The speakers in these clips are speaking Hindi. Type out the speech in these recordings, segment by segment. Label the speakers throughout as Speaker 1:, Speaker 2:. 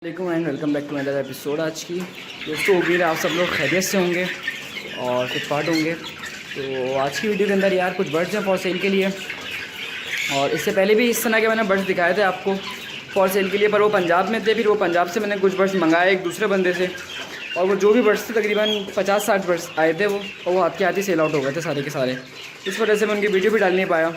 Speaker 1: वालेकुम and welcome back to another episode. आज की दोस्तों उम्मीद है आप सब लोग खैरियत से होंगे और कुछ पार्ट होंगे। तो आज की वीडियो के अंदर यार कुछ बर्ड्स हैं फॉर सेल के लिए, और इससे पहले भी इस तरह के मैंने बर्ड्स दिखाए थे आपको फॉर सेल के लिए, पर वो पंजाब में थे। फिर वो पंजाब से मैंने कुछ बर्ड्स मंगाए एक दूसरे बंदे से, और वो जो भी बर्ड्स थे तकरीबन 50-60 बर्ड्स आए थे वो हाथ के हाथ ही सेल आउट हो गए थे सारे के सारे। इस वजह से मैं उनकी वीडियो भी डाल नहीं पाया।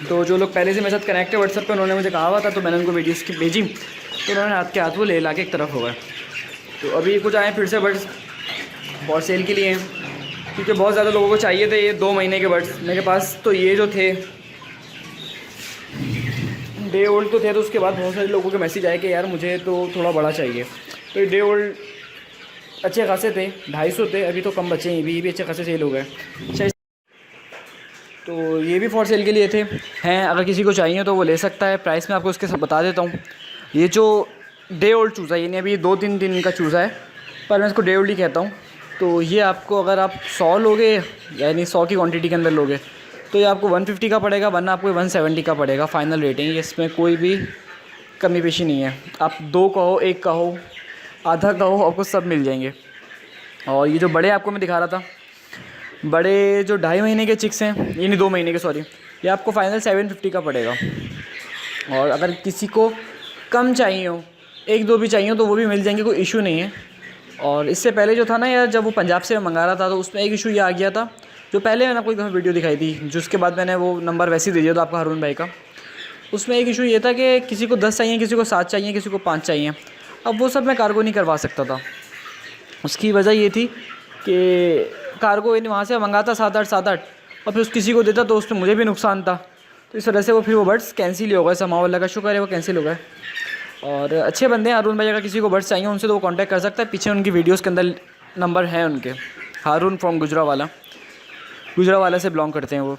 Speaker 1: तो जो लोग पहले से मेरे साथ कनेक्ट है व्हाट्सएप पे, उन्होंने मुझे कहा हुआ था, तो मैंने उनको वीडियोस की भेजी, तो उन्होंने हाथ के हाथ वो ले ला के एक तरफ हो गए। तो अभी कुछ आए फिर से बर्ड्स फॉर सेल के लिए हैं, क्योंकि बहुत ज़्यादा लोगों को चाहिए थे ये 2 महीने के बर्ड्स मेरे पास। तो ये जो थे डे ओल्ड तो थे, तो उसके बाद बहुत सारे लोगों के मैसेज आए कि यार मुझे तो थोड़ा बड़ा चाहिए। तो ये डे ओल्ड अच्छे खासे थे, 250 थे, अभी तो कम बचे हैं, ये भी अच्छे खासे सेल हो गए। तो ये भी फॉर सेल के लिए थे हैं, अगर किसी को चाहिए तो वो ले सकता है। प्राइस मैं आपको उसके सब बता देता हूँ। ये जो डे ओल्ड चूज़ा, यानी अभी 2-3 दिन का चूज़ा है, पर मैं इसको डे ओल्ड ही कहता हूँ। तो ये आपको अगर आप 100 लोगे, यानी 100 की क्वांटिटी के अंदर लोगे, तो ये आपको 150 का पड़ेगा, वरना आपको 170 का पड़ेगा। फ़ाइनल रेटिंग, इसमें कोई भी कमी पेशी नहीं है। आप 2 कहो, 1 कहो, आधा कहो, आपको सब मिल जाएंगे। और ये जो बड़े आपको मैं दिखा रहा था, बड़े जो 2.5 महीने के चिक्स हैं, यानी 2 महीने के, सॉरी, ये आपको फ़ाइनल 750 का पड़ेगा। और अगर किसी को कम चाहिए हो, 1-2 भी चाहिए हो, तो वो भी मिल जाएंगे, कोई इशू नहीं है। और इससे पहले जो था ना यार, जब वो पंजाब से मंगा रहा था, तो उसमें एक इशू ये आ गया था, जो पहले मैंने आपको एक दफ़ा वीडियो दिखाई थी, जिसके बाद मैंने वो नंबर वैसे ही दे दिया था आपका, हारून भाई का। उसमें एक इशू ये था कि किसी को 10 चाहिए, किसी को 7 चाहिए, किसी को 5 चाहिए। अब वो सब मैं कार्गो नहीं करवा सकता था। उसकी वजह ये थी कि कार्गो यानी वहाँ से मंगाता 7-8 और फिर उस किसी को देता, तो उसमें मुझे भी नुकसान था। तो इस वजह से वो फिर वो बर्ड्स कैंसिल ही हो गए। समाओ अल्लाह का शुक्र है, वो कैंसिल हो गए। और अच्छे बंदे हैं हारून भाई, अगर किसी को बर्ड्स चाहिए उनसे तो वो कांटेक्ट कर सकता है। पीछे उनकी वीडियोस के अंदर नंबर है उनके। हारून फ्रॉम गुजरावाला से बिलोंग करते हैं वो,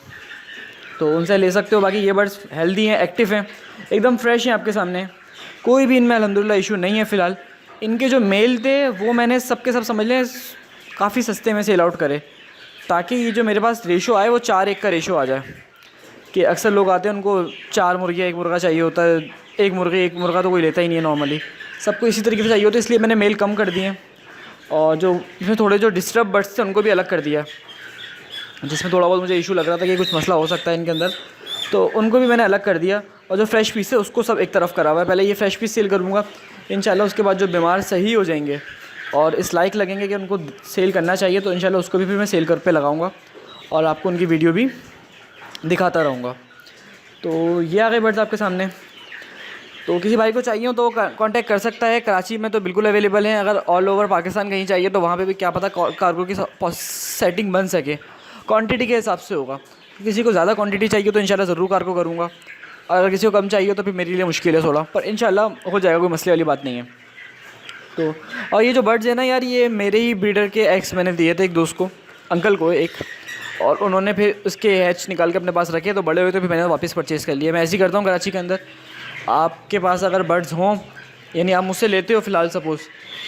Speaker 1: तो उनसे ले सकते हो। बाकी ये बर्ड्स हेल्दी हैं, एक्टिव हैं, एकदम फ्रेश हैं आपके सामने, कोई भी इनमें अल्हम्दुलिल्लाह इशू नहीं है फ़िलहाल। इनके जो मेल थे वो मैंने सबके सब समझ लें काफ़ी सस्ते में सेल आउट करे, ताकि ये जो मेरे पास रेशो आए वो 4-1 का रेशो आ जाए। कि अक्सर लोग आते हैं, उनको 4 मुर्गियाँ 1 मुर्गा चाहिए होता है, 1 मुर्गा तो कोई लेता ही नहीं है नॉर्मली, सबको इसी तरीके से चाहिए होता है। इसलिए मैंने मेल कम कर दिए, और जो इसमें थोड़े जो डिस्टर्ब बर्ड्स थे उनको भी अलग कर दिया, जिसमें थोड़ा बहुत मुझे इशू लग रहा था कि कुछ मसला हो सकता है इनके अंदर, तो उनको भी मैंने अलग कर दिया। और जो फ्रेश पीस है उसको सब एक तरफ करा हुआ है। पहले ये फ्रेश पीस सेल करूँगा इंशाल्लाह, उसके बाद जो बीमार सही हो जाएंगे और इस लाइक लगेंगे कि उनको सेल करना चाहिए, तो इंशाल्लाह उसको भी फिर मैं सेल कर पे लगाऊंगा और आपको उनकी वीडियो भी दिखाता रहूँगा। तो ये आ गए बर्ड्स आपके सामने। तो किसी भाई को चाहिए हो तो कांटेक्ट कर सकता है। कराची में तो बिल्कुल अवेलेबल हैं। अगर ऑल ओवर पाकिस्तान कहीं चाहिए तो वहाँ पे भी क्या पता कार्गो की सेटिंग बन सके, क्वांटिटी के हिसाब से होगा। किसी को ज़्यादा क्वांटिटी चाहिए तो इंशाल्लाह ज़रूर कार्गो करूँगा, और अगर किसी को कम चाहिए तो फिर मेरे लिए मुश्किल है थोड़ा, पर इंशाल्लाह हो जाएगा, कोई मसले वाली बात नहीं है। तो और ये जो बर्ड्स है ना यार, ये मेरे ही ब्रीडर के एक्स मैंने दिए थे एक दोस्त को, अंकल को एक, और उन्होंने फिर उसके हैच निकाल के अपने पास रखे, तो बड़े हुए तो फिर मैंने वापस परचेज़ कर लिए। मैं ऐसे ही करता हूँ कराची के अंदर। आपके पास अगर बर्ड्स हों, यानी आप मुझसे लेते हो फ़िलहाल सपोज़,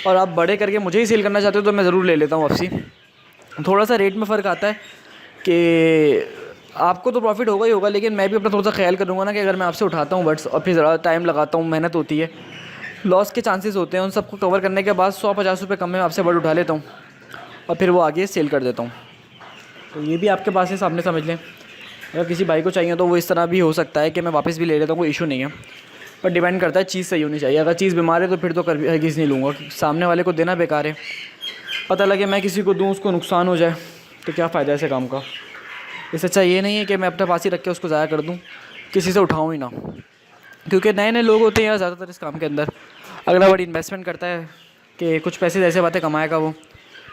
Speaker 1: और आप बड़े करके मुझे ही सेल करना चाहते हो, तो मैं ज़रूर ले लेता हूँ वापसी। थोड़ा सा रेट में फ़र्क आता है कि आपको तो प्रॉफिट होगा ही होगा, लेकिन मैं भी अपना थोड़ा सा ख्याल करूँगा ना, कि अगर मैं आपसे उठाता हूँ बर्ड्स और फिर ज़रा टाइम लगाता हूँ, मेहनत होती है, लॉस के चांसेस होते हैं, उन सबको कवर करने के बाद 100-50 रुपये कम में आपसे बर्ड उठा लेता हूँ और फिर वो आगे सेल कर देता हूँ। तो ये भी आपके पास है, सामने समझ लें। अगर किसी भाई को चाहिए तो वो इस तरह भी हो सकता है कि मैं वापस भी ले लेता हूँ, कोई इशू नहीं है, पर डिपेंड करता है चीज़ सही होनी चाहिए। अगर चीज़ बीमार है तो फिर तो हरगिज़ नहीं लूँगा, सामने वाले को देना बेकार है। पता लगे मैं किसी को दूँ, उसको नुकसान हो जाए, तो क्या फ़ायदा ऐसे काम का। इससे अच्छा ये नहीं है कि मैं अपने पास ही रख के उसको ज़ाया कर दूँ, किसी से उठाऊँ ही ना, क्योंकि नए लोग होते हैं यार ज़्यादातर इस काम के अंदर। अगला बड़ी इन्वेस्टमेंट करता है कि कुछ पैसे ऐसे बातें कमाएगा वो,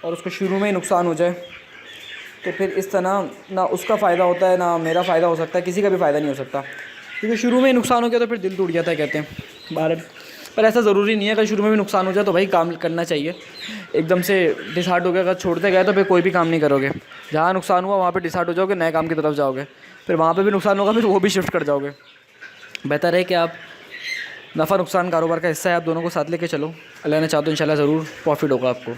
Speaker 1: और उसको शुरू में ही नुकसान हो जाए, तो फिर इस तरह ना उसका फ़ायदा होता है ना मेरा फ़ायदा हो सकता है, किसी का भी फ़ायदा नहीं हो सकता, क्योंकि शुरू में ही नुकसान हो गया तो फिर दिल टूट जाता है, कहते हैं बाहर। पर ऐसा ज़रूरी नहीं है, अगर शुरू में भी नुकसान हो जाए तो भाई काम करना चाहिए। एकदम से डिसहार्ट हो गया, अगर छोड़ते गए तो फिर कोई भी काम नहीं करोगे। जहाँ नुकसान हुआ वहाँ पे डिसहार्ट हो जाओगे, नए काम की तरफ जाओगे, फिर वहाँ पे भी नुकसान होगा, फिर वो भी शिफ्ट कर जाओगे। बेहतर है कि आप नफ़ा नुकसान कारोबार का हिस्सा है, आप दोनों को साथ लेके चलो। अल्लाह ने चाहा तो इंशाल्लाह ज़रूर प्रॉफिट होगा आपको।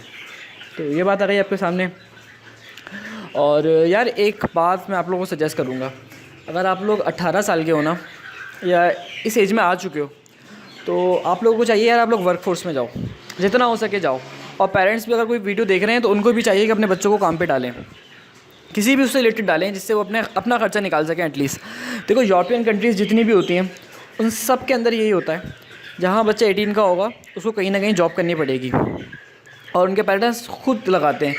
Speaker 1: तो ये बात आ गई आपके सामने। और यार एक बात मैं आप लोगों को सजेस्ट करूँगा, अगर आप लोग 18 साल के हो ना, या इस एज में आ चुके हो, तो आप लोगों को चाहिए यार आप लोग वर्कफोर्स में जाओ, जितना हो सके जाओ। और पेरेंट्स भी अगर कोई वीडियो देख रहे हैं तो उनको भी चाहिए कि अपने बच्चों को काम पे डालें, किसी भी उससे रिलेटेड डालें, जिससे वो अपना खर्चा निकाल सकें एटलीस्ट। देखो यूरोपियन कंट्रीज़ जितनी भी होती हैं उन सब के अंदर यही होता है, जहाँ बच्चा 18 का होगा उसको कहीं ना कहीं जॉब करनी पड़ेगी, और उनके पेरेंट्स खुद लगाते हैं।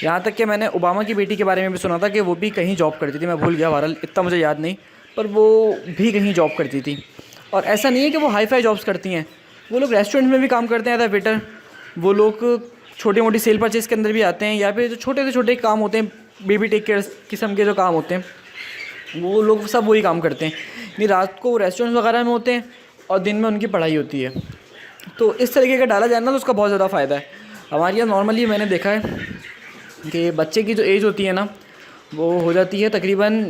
Speaker 1: यहाँ तक कि मैंने ओबामा की बेटी के बारे में भी सुना था कि वो भी कहीं जॉब करती थी, मैं भूल गया बहरहाल, इतना मुझे याद नहीं, पर वो भी कहीं जॉब करती थी। और ऐसा नहीं है कि वो हाई फाई जॉब्स करती हैं, वो लोग रेस्टोरेंट में भी काम करते हैं एज अ वेटर, वो लोग छोटी मोटी सेल परचेज़ के अंदर भी आते हैं, या फिर जो छोटे से छोटे काम होते हैं बेबी टेक केयर किस्म के जो काम होते हैं वो लोग सब वही काम करते हैं। नहीं, रात को रेस्टोरेंट वगैरह में होते हैं और दिन में उनकी पढ़ाई होती है। तो इस तरीके का डाला जाए ना तो उसका बहुत ज़्यादा फ़ायदा है। हमारे यहाँ नॉर्मली मैंने देखा है कि बच्चे की जो एज होती है ना वो हो जाती है तकरीबन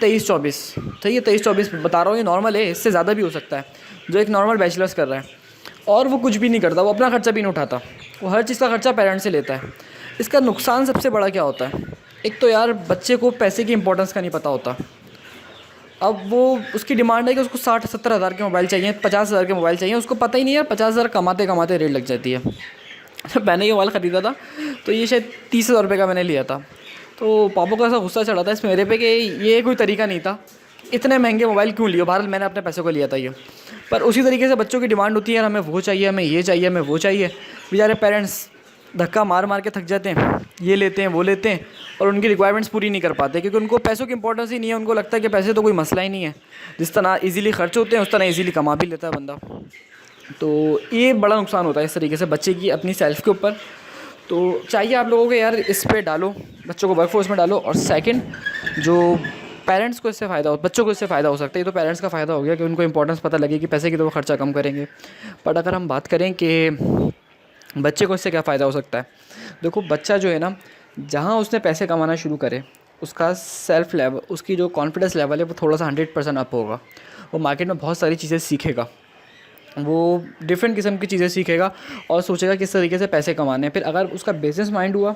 Speaker 1: 23-24, सही है 23-24 बता रहा हूँ, ये नॉर्मल है, इससे ज़्यादा भी हो सकता है। जो एक नॉर्मल बैचलर्स कर रहा है और वो कुछ भी नहीं करता, वो अपना खर्चा भी नहीं उठाता, वो हर चीज़ का खर्चा पेरेंट्स से लेता है। इसका नुकसान सबसे बड़ा क्या होता है, एक तो यार बच्चे को पैसे की इंपॉर्टेंस का नहीं पता होता। अब वो उसकी डिमांड है कि उसको 60-70 हज़ार के मोबाइल चाहिए, 50 हज़ार के मोबाइल चाहिए, उसको पता ही नहीं यार 50 हज़ार कमाते कमाते रेट लग जाती है। जब मैंने ये मोबाइल ख़रीदा था तो ये शायद 30 हज़ार रुपये का मैंने लिया था, तो पापा को ऐसा गुस्सा चढ़ा था इस मेरे पे कि ये कोई तरीका नहीं था, इतने महंगे मोबाइल क्यों लिए, बहरहाल मैंने अपने पैसों को लिया था ये। पर उसी तरीके से बच्चों की डिमांड होती है यार हमें वो चाहिए, हमें ये चाहिए, हमें वो चाहिए। बेचारे पेरेंट्स धक्का मार मार के थक जाते हैं, ये लेते हैं वो लेते हैं, और उनकी रिक्वायरमेंट्स पूरी नहीं कर पाते क्योंकि उनको पैसों की इंपॉर्टेंस ही नहीं है। उनको लगता है कि पैसे तो कोई मसला ही नहीं है, जिस तरह इजीली खर्च होते हैं उस तरह इजीली कमा भी लेता है बंदा। तो ये बड़ा नुकसान होता है इस तरीके से बच्चे की अपनी सेल्फ के ऊपर। तो चाहिए आप लोगों को यार इस पे डालो, बच्चों को वर्कफोर्स में डालो। और सेकंड, जो पेरेंट्स को इससे फ़ायदा हो, बच्चों को इससे फ़ायदा हो सकता है, ये तो पेरेंट्स का फ़ायदा हो गया कि उनको इंपॉर्टेंस पता लगे कि पैसे की तो वो खर्चा कम करेंगे। बट अगर हम बात करें कि बच्चे को इससे क्या फ़ायदा हो सकता है, देखो बच्चा जो है ना, जहाँ उसने पैसे कमाना शुरू करे उसका सेल्फ लेवल, उसकी जो कॉन्फिडेंस लेवल है वो थोड़ा सा 100% अप होगा। वो मार्केट में बहुत सारी चीज़ें सीखेगा, वो डिफरेंट किस्म की चीज़ें सीखेगा और सोचेगा किस तरीके से पैसे कमाने हैं। फिर अगर उसका बिज़नेस माइंड हुआ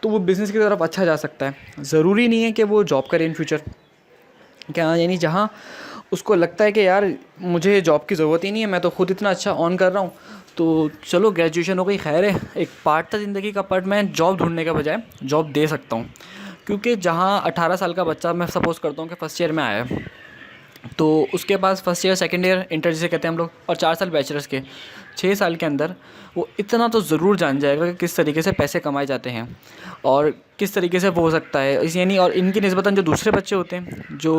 Speaker 1: तो वो बिज़नेस की तरफ अच्छा जा सकता है। ज़रूरी नहीं है कि वो जॉब करे इन फ्यूचर, क्या यानी जहाँ उसको लगता है कि यार मुझे जॉब की ज़रूरत ही नहीं है, मैं तो खुद इतना अच्छा ऑन कर रहा हूँ, तो चलो ग्रेजुएशन हो गई, खैर है, एक पार्ट था ज़िंदगी का, पार्ट मैं जॉब ढूंढने के बजाय जॉब दे सकता हूँ। क्योंकि जहाँ 18 साल का बच्चा, मैं सपोज़ करता हूँ कि फर्स्ट ईयर में आया है, तो उसके पास first year second year inter जिसे कहते हैं हम लोग, और 4 साल बैचलर्स के, 6 साल के अंदर वो इतना तो ज़रूर जान जाएगा कि किस तरीके से पैसे कमाए जाते हैं और किस तरीके से वो हो सकता है। इस यानी और इनकी निस्बतन जो दूसरे बच्चे होते हैं जो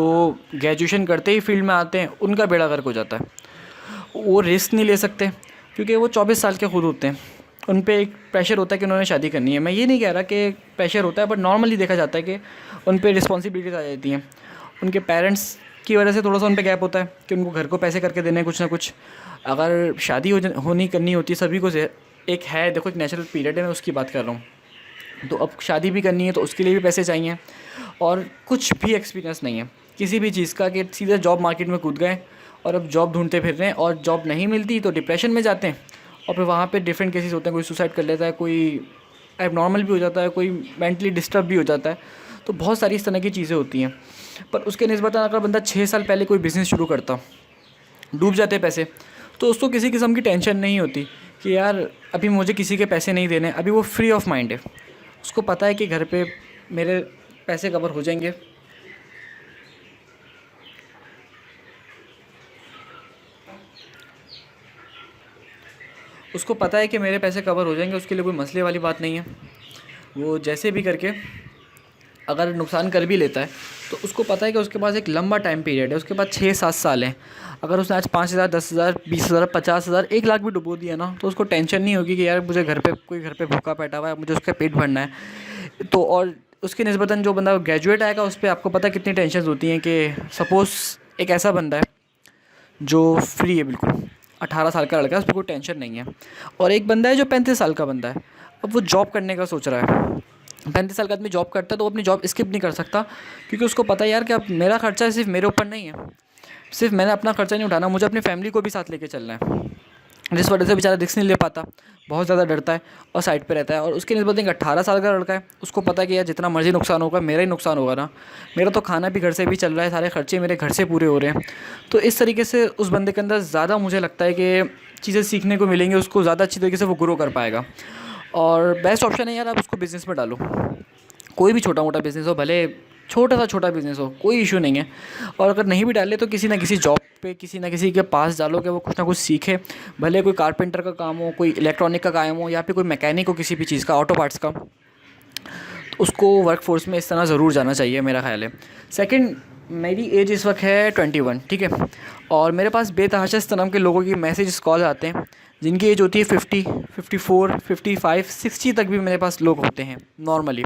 Speaker 1: ग्रेजुएशन करते ही फील्ड में आते हैं, उनका बेड़ा गर्क हो जाता है। वो रिस्क नहीं ले सकते क्योंकि वो 24 साल के खुद होते हैं, उन पे एक प्रेशर होता है कि उन्होंने शादी करनी है। मैं ये नहीं कह रहा कि प्रेशर होता है, बट नॉर्मली देखा जाता है कि उन पे रिस्पॉन्सिबिलिटीज़ आ जाती हैं। उनके पेरेंट्स की वजह से थोड़ा सा उन पे गैप होता है कि उनको घर को पैसे करके देने कुछ ना कुछ। अगर शादी होनी करनी होती है सभी को, एक है देखो, एक नेचुरल पीरियड है, मैं उसकी बात कर रहा हूँ। तो अब शादी भी करनी है तो उसके लिए भी पैसे चाहिए, और कुछ भी एक्सपीरियंस नहीं है किसी भी चीज़ का कि सीधे जॉब मार्केट में कूद गए और अब जॉब ढूंढते फिर रहे हैं, और जॉब नहीं मिलती तो डिप्रेशन में जाते हैं, और फिर वहाँ पे डिफरेंट केसेस होते हैं, कोई सुसाइड कर लेता है, कोई एबनॉर्मल भी हो जाता है, कोई मेंटली डिस्टर्ब भी हो जाता है। तो बहुत सारी इस तरह की चीज़ें होती हैं। पर उसके निस्बतन अगर बंदा 6 साल पहले कोई बिज़नेस शुरू करता, डूब जाते पैसे, तो उसको किसी किस्म की टेंशन नहीं होती कि यार अभी मुझे किसी के पैसे नहीं देने, अभी वो फ्री ऑफ माइंड है। उसको पता है कि घर पे मेरे पैसे कवर हो जाएंगे, उसको पता है कि मेरे पैसे कवर हो जाएंगे, उसके लिए कोई मसले वाली बात नहीं है। वो जैसे भी करके अगर नुकसान कर भी लेता है तो उसको पता है कि उसके पास एक लंबा टाइम पीरियड है, उसके पास 6-7 साल हैं। अगर उसने आज 5,000, 10,000, 20,000, 50,000, 1 लाख भी डुबो दिया ना, तो उसको टेंशन नहीं होगी कि यार मुझे घर पे भूखा बैठा हुआ है, मुझे उसका पेट भरना है। तो और उसके निस्बतन जो बंदा ग्रेजुएट आएगा उस पर आपको पता है कितनी टेंशन होती हैं कि सपोज़ एक ऐसा बंदा है जो फ्री है बिल्कुल, 18 साल का लड़का है, उस पर कोई टेंशन नहीं है, और एक बंदा है जो 35 साल का बंदा है, अब वो जॉब करने का सोच रहा है। 35 साल का आदमी जॉब करता है तो वो अपनी जॉब स्किप नहीं कर सकता, क्योंकि उसको पता है यार कि अब मेरा खर्चा सिर्फ मेरे ऊपर नहीं है, सिर्फ मैंने अपना खर्चा नहीं उठाना, मुझे अपनी फैमिली को भी साथ लेके चलना है। जिस वजह से बेचारा रिस्क नहीं ले पाता, बहुत ज़्यादा डरता है और साइड पे रहता है। और उसकी निस्बत एक 18 साल का लड़का है, उसको पता है कि यार जितना मर्ज़ी नुकसान होगा मेरा ही नुकसान होगा ना, मेरा तो खाना भी घर से भी चल रहा है, सारे खर्चे मेरे घर से पूरे हो रहे हैं। तो इस तरीके से उस बंदे के अंदर ज़्यादा मुझे लगता है कि चीज़ें सीखने को मिलेंगी, उसको ज़्यादा अच्छी तरीके से वो ग्रो कर पाएगा। और बेस्ट ऑप्शन है यार, आप उसको बिज़नेस में डालो, कोई भी छोटा मोटा बिज़नेस हो, भले छोटा सा छोटा बिज़नेस हो, कोई इशू नहीं है। और अगर नहीं भी डाले तो किसी ना किसी जॉब पे किसी ना किसी के पास डालो कि वो कुछ ना कुछ सीखे, भले कोई कारपेंटर का काम हो, कोई इलेक्ट्रॉनिक का काम हो, या फिर कोई मैकेनिक हो किसी भी चीज़ का, ऑटो पार्ट्स का, तो उसको वर्क फोर्स में इस तरह ज़रूर जाना चाहिए, मेरा ख्याल है। सेकंड, मेरी एज इस वक्त है 21, ठीक है, और मेरे पास बेतहाशा इस तरह के लोगों की मैसेज कॉल आते हैं जिनकी एज होती है 50, 54, 55, 60 तक भी मेरे पास लोग होते हैं नॉर्मली।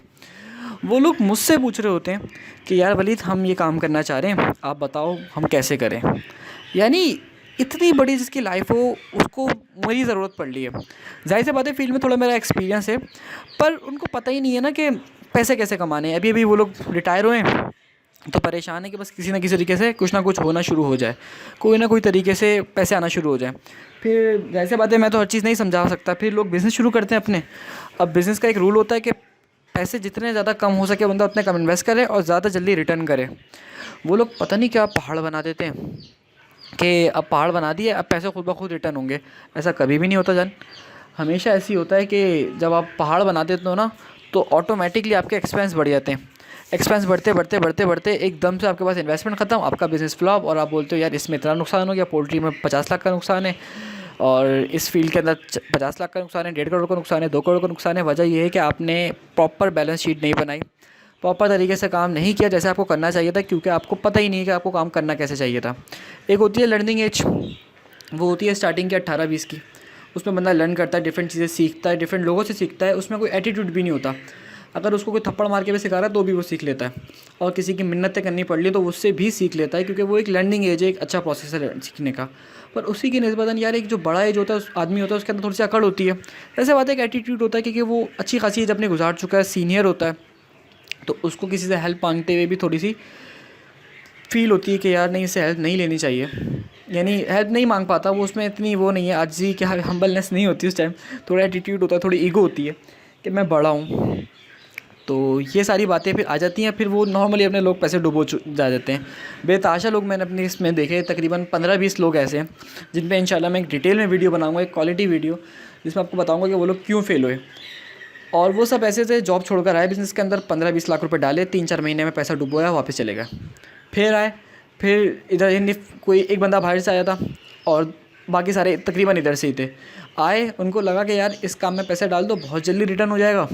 Speaker 1: वो लोग मुझसे पूछ रहे होते हैं कि यार वलीद, हम ये काम करना चाह रहे हैं, आप बताओ हम कैसे करें। यानी इतनी बड़ी जिसकी लाइफ हो उसको मेरी ज़रूरत पड़ रही है। जाहिर सी बात है, फील्ड में थोड़ा मेरा एक्सपीरियंस है, पर उनको पता ही नहीं है ना कि पैसे कैसे कमाने हैं। अभी अभी वो लोग रिटायर हुए हैं तो परेशान है कि बस किसी ना किसी तरीके से कुछ ना कुछ होना शुरू हो जाए, कोई ना कोई तरीके से पैसे आना शुरू हो जाए। फिर जाहिर सी बात है, मैं तो हर चीज़ नहीं समझा सकता, फिर लोग बिज़नेस शुरू करते हैं अपने। अब बिज़नेस का एक रूल होता है कि पैसे जितने ज़्यादा कम हो सके बंदा उतने कम इन्वेस्ट करे और ज़्यादा जल्दी रिटर्न करे। वो लोग पता नहीं क्या पहाड़ बना देते हैं कि अब पहाड़ बना दिए, अब पैसे खुद ब खुद रिटर्न होंगे। ऐसा कभी भी नहीं होता जान। हमेशा ऐसी होता है कि जब आप पहाड़ बना देते हो ना, तो ऑटोमेटिकली आपके एक्सपेंस बढ़ जाते हैं। एक्सपेंस बढ़ते बढ़ते बढ़ते बढ़ते एकदम से आपके पास इन्वेस्टमेंट ख़त्म, आपका बिज़नेस फ्लॉप, और आप बोलते हो यार इसमें इतना नुकसान हो गया, पोल्ट्री में 50 लाख का नुकसान है, और इस फील्ड के अंदर 50 लाख का नुकसान है, 1.5 करोड़ का नुकसान है, 2 करोड़ का नुकसान है। वजह यह है कि आपने प्रॉपर बैलेंस शीट नहीं बनाई, प्रॉपर तरीके से काम नहीं किया जैसे आपको करना चाहिए था, क्योंकि आपको पता ही नहीं है कि आपको काम करना कैसे चाहिए था। एक होती है लर्निंग एज, वो होती है स्टार्टिंग की 18-20 की। उसमें बंदा लर्न करता है, डिफरेंट चीज़ें सीखता है, डिफरेंट लोगों से सीखता है, उसमें कोई एटीट्यूड भी नहीं होता। अगर उसको कोई थप्पड़ मार के भी सिखा रहा है तो भी वो सीख लेता है, और किसी की मिन्नतें करनी पड़ ली तो उससे भी सीख लेता है, क्योंकि वो एक लर्निंग एज है, एक अच्छा प्रोसेस है सीखने का। पर उसी की निस्बतन यार एक जो बड़ा एज होता है, उस आदमी होता है, उसके अंदर थोड़ी सी अकड़ होती है। ऐसे बात है, एक एटीट्यूड होता है, क्योंकि वो अच्छी खासी एज अपने गुजार चुका है, सीनियर होता है, तो उसको किसी से हेल्प मांगते हुए भी थोड़ी सी फील होती है कि यार नहीं, इससे हेल्प नहीं लेनी चाहिए। यानी हेल्प नहीं मांग पाता वो, उसमें इतनी वो नहीं है, आजिज़ी क्या हम्बलनेस नहीं होती उस टाइम, थोड़ा एटीट्यूड होता है, थोड़ी ईगो होती है कि मैं बड़ा हूँ। तो ये सारी बातें फिर आ जाती हैं, फिर वो नॉर्मली अपने लोग पैसे डुबो जा जाते हैं। बेतहाशा लोग मैंने अपनी इसमें देखे, तकरीबन 15-20 लोग ऐसे हैं जिन पे इंशाल्लाह मैं एक डिटेल में वीडियो बनाऊंगा, एक क्वालिटी वीडियो, जिसमें आपको बताऊंगा कि वो लोग क्यों फेल हुए। और वो सब ऐसे थे, जॉब छोड़कर आए बिज़नेस के अंदर, 15-20 लाख रुपए डाले, 3-4 महीने में पैसा डुबोया, वापस चले गए। फिर आए, फिर इधर यानी कोई एक बंदा बाहर से आया था और बाकी सारे तकरीबन इधर से ही थे। आए, उनको लगा कि यार इस काम में पैसे डाल दो, बहुत जल्दी रिटर्न हो जाएगा।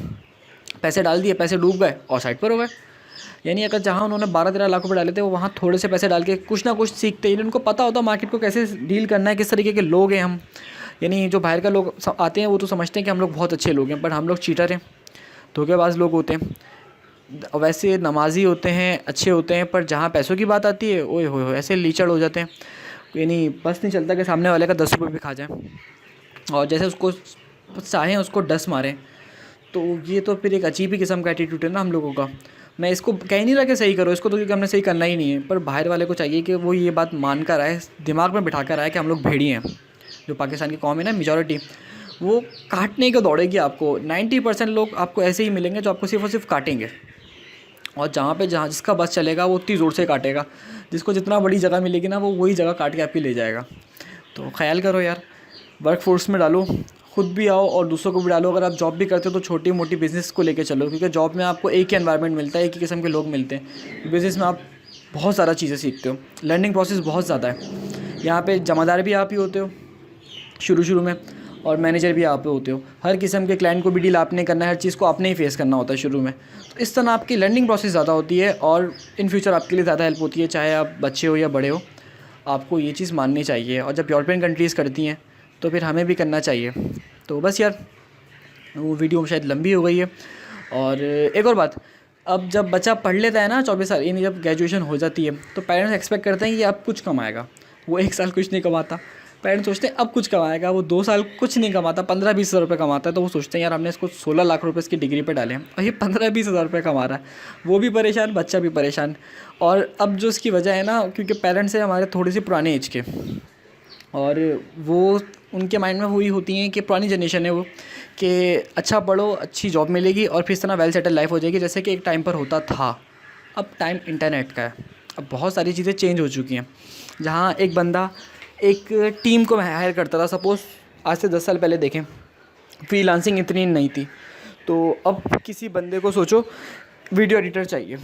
Speaker 1: पैसे डाल दिए, पैसे डूब गए और साइड पर हो गए। यानी अगर जहाँ उन्होंने 12-13 लाख रुपए डाले थे, वो वहाँ थोड़े से पैसे डाल के कुछ ना कुछ सीखते, यानी उनको पता होता मार्केट को कैसे डील करना है, किस तरीके के लोग हैं हम। यानी जो बाहर का लोग आते हैं वो तो समझते हैं कि हम लोग बहुत अच्छे लोग हैं, पर हम लोग चीटर हैं, धोखेबाज लोग होते हैं। वैसे नमाजी होते हैं, अच्छे होते हैं, पर जहाँ पैसों की बात आती है, ओए हो ऐसे लीचड़ हो जाते हैं। यानी बस नहीं चलता कि सामने वाले का 10 रुपये भी खा जाए, और जैसे उसको चाहें उसको डस मारें। तो ये तो फिर एक अजीब ही किस्म का एटीट्यूड है ना हम लोगों का। मैं इसको कह नहीं रहा कि सही करो इसको, तो क्योंकि हमने सही करना ही नहीं है, पर बाहर वाले को चाहिए कि वो ये बात मान कर आए, दिमाग में बिठा कर आए कि हम लोग भेड़िए हैं। जो पाकिस्तान की कौम है ना, मेजॉरिटी, वो काटने को दौड़ेगी आपको। 90% लोग आपको ऐसे ही मिलेंगे जो आपको सिर्फ और सिर्फ काटेंगे, और जहाँ जिसका बस चलेगा वो उतनी ज़ोर से काटेगा, जिसको जितना बड़ी जगह मिलेगी ना वो वही जगह काट के आपकी ले जाएगा। तो ख्याल करो यार, वर्क फोर्स में डालो, खुद भी आओ और दूसरों को भी डालो। अगर आप जॉब भी करते हो तो छोटी मोटी बिज़नेस को लेके चलो, क्योंकि जॉब में आपको एक ही एनवायरनमेंट मिलता है, एक ही किस्म के लोग मिलते हैं। बिज़नेस में आप बहुत ज़्यादा चीज़ें सीखते हो, लर्निंग प्रोसेस बहुत ज़्यादा है। यहाँ पे जमादार भी आप ही होते हो शुरू में, और मैनेजर भी आप होते हो। हर किस्म के क्लाइंट को भी डील आपने करना है, हर चीज़ को आपने ही फेस करना होता है शुरू में। तो इस तरह आपकी लर्निंग प्रोसेस ज़्यादा होती है, और इन फ्यूचर आपके लिए ज़्यादा हेल्प होती है, चाहे आप बच्चे हो या बड़े हो। आपको ये चीज़ माननी चाहिए, और जब यूरोपियन कंट्रीज़ करती हैं तो फिर हमें भी करना चाहिए। तो बस यार, वो वीडियो शायद लंबी हो गई है। और एक और बात, अब जब बच्चा पढ़ लेता है ना 24 साल, यानी जब ग्रेजुएशन हो जाती है, तो पेरेंट्स एक्सपेक्ट करते हैं कि अब कुछ कमाएगा। वो 1 साल कुछ नहीं कमाता, पेरेंट्स सोचते हैं अब कुछ कमाएगा। वो 2 साल कुछ नहीं कमाता, 15-20 हज़ार रुपये कमाता है, तो वो सोचते हैं यार हमने इसको 16 लाख रुपये इसकी डिग्री पे डाले हैं, और ये 15-20 हज़ार रुपये कमा रहा है। वो भी परेशान, बच्चा भी परेशान। और अब जो इसकी वजह है ना, क्योंकि पेरेंट्स हैं हमारे थोड़ी सी पुराने एज के, और वो उनके माइंड में वही होती हैं कि पुरानी जनरेशन है वो, कि अच्छा पढ़ो, अच्छी जॉब मिलेगी और फिर इस तरह वेल सेटल लाइफ हो जाएगी, जैसे कि एक टाइम पर होता था। अब टाइम इंटरनेट का है, अब बहुत सारी चीज़ें चेंज हो चुकी हैं। जहाँ एक बंदा एक टीम को हायर करता था, सपोज़ आज से 10 साल पहले देखें, फ्रीलांसिंग इतनी नहीं थी, तो अब किसी बंदे को सोचो वीडियो एडिटर चाहिए,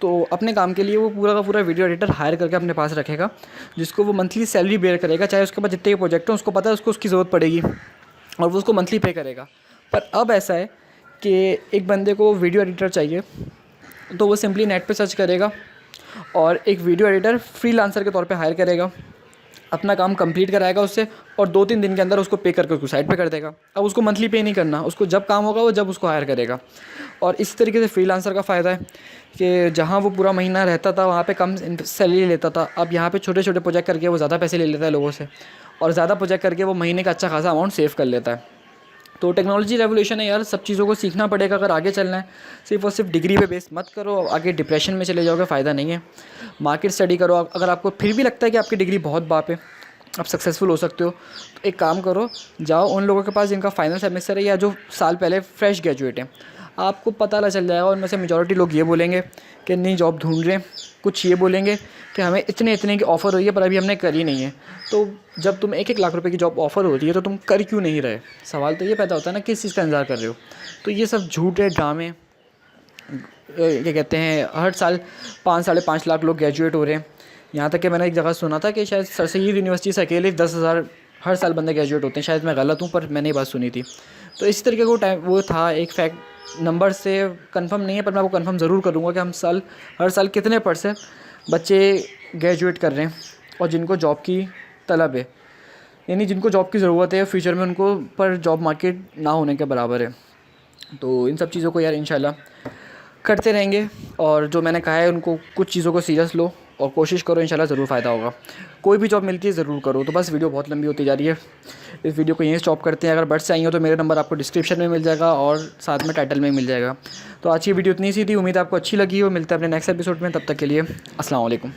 Speaker 1: तो अपने काम के लिए वो पूरा का पूरा वीडियो एडिटर हायर करके अपने पास रखेगा, जिसको वो मंथली सैलरी बेयर करेगा, चाहे उसके पास जितने प्रोजेक्ट हो, उसको पता है उसको उसकी ज़रूरत पड़ेगी और वो उसको मंथली पे करेगा। पर अब ऐसा है कि एक बंदे को वीडियो एडिटर चाहिए, तो वो सिंपली नेट पे सर्च करेगा और एक वीडियो एडिटर फ्रीलांसर के तौर पे हायर करेगा, अपना काम कंप्लीट कराएगा उससे और 2-3 दिन के अंदर उसको पे करके उसको साइड पे कर देगा। अब उसको मंथली पे नहीं करना, उसको जब काम होगा वो जब उसको हायर करेगा। और इस तरीके से फ्रीलांसर का फ़ायदा है कि जहाँ वो पूरा महीना रहता था वहाँ पे कम सैलरी लेता था, अब यहाँ पे छोटे छोटे प्रोजेक्ट करके वो ज़्यादा पैसे ले लेता है लोगों से, और ज़्यादा प्रोजेक्ट करके वो महीने का अच्छा खासा अमाउंट सेव कर लेता है। तो टेक्नोलॉजी रेवोल्यूशन है यार, सब चीज़ों को सीखना पड़ेगा अगर आगे चलना है। सिर्फ और सिर्फ डिग्री पे बेस मत करो, आगे डिप्रेशन में चले जाओगे, फ़ायदा नहीं है। मार्केट स्टडी करो, अगर आपको फिर भी लगता है कि आपकी डिग्री बहुत बाप है, आप सक्सेसफुल हो सकते हो, तो एक काम करो, जाओ उन लोगों के पास जिनका फाइनल सेमेस्टर है या जो साल पहले फ्रेश ग्रेजुएट हैं, आपको पता चल जाएगा। उनमें से मेजॉरिटी लोग ये बोलेंगे कि नहीं जॉब ढूंढ रहे हैं, कुछ ये बोलेंगे कि हमें इतने इतने की ऑफ़र हुई है पर अभी हमने करी नहीं है। तो जब तुम 1-1 लाख रुपए की जॉब ऑफ़र होती है तो तुम कर क्यों नहीं रहे? सवाल तो ये पैदा होता है ना, किस चीज़ का इंतज़ार कर रहे हो? तो ये सब झूठे ड्रामे, क्या कहते हैं, हर साल 5-5.5 लाख लोग ग्रेजुएट हो रहे हैं। यहाँ तक कि मैंने एक जगह सुना था कि शायद सर सैयद यूनिवर्सिटी से अकेले 10,000 हर साल बंदे ग्रेजुएट होते हैं, शायद मैं गलत हूँ पर मैंने ये बात सुनी थी। तो इस तरीके का वो था एक फैक्ट, नंबर से कंफर्म नहीं है पर मैं वो कंफर्म ज़रूर करूँगा कि हर साल कितने % बच्चे ग्रेजुएट कर रहे हैं और जिनको जॉब की तलब है, यानी जिनको जॉब की ज़रूरत है फ्यूचर में, उनको पर जॉब मार्केट ना होने के बराबर है। तो इन सब चीज़ों को यार इंशाल्लाह करते रहेंगे, और जो मैंने कहा है उनको कुछ चीज़ों को सीरियस लो और कोशिश करो, इंशाल्लाह ज़रूर फ़ायदा होगा। कोई भी जॉब मिलती है ज़रूर करो। तो बस वीडियो बहुत लंबी होती जा रही है, इस वीडियो को यहीं स्टॉप करते हैं। अगर बर्ड्स चाहिए हो तो मेरा नंबर आपको डिस्क्रिप्शन में मिल जाएगा और साथ में टाइटल में मिल जाएगा। तो आज की वीडियो इतनी सी थी, उम्मीद आपको अच्छी लगी हो। मिलते हैं अपने नेक्स्ट एपिसोड में, तब तक के लिए अस्सलाम वालेकुम।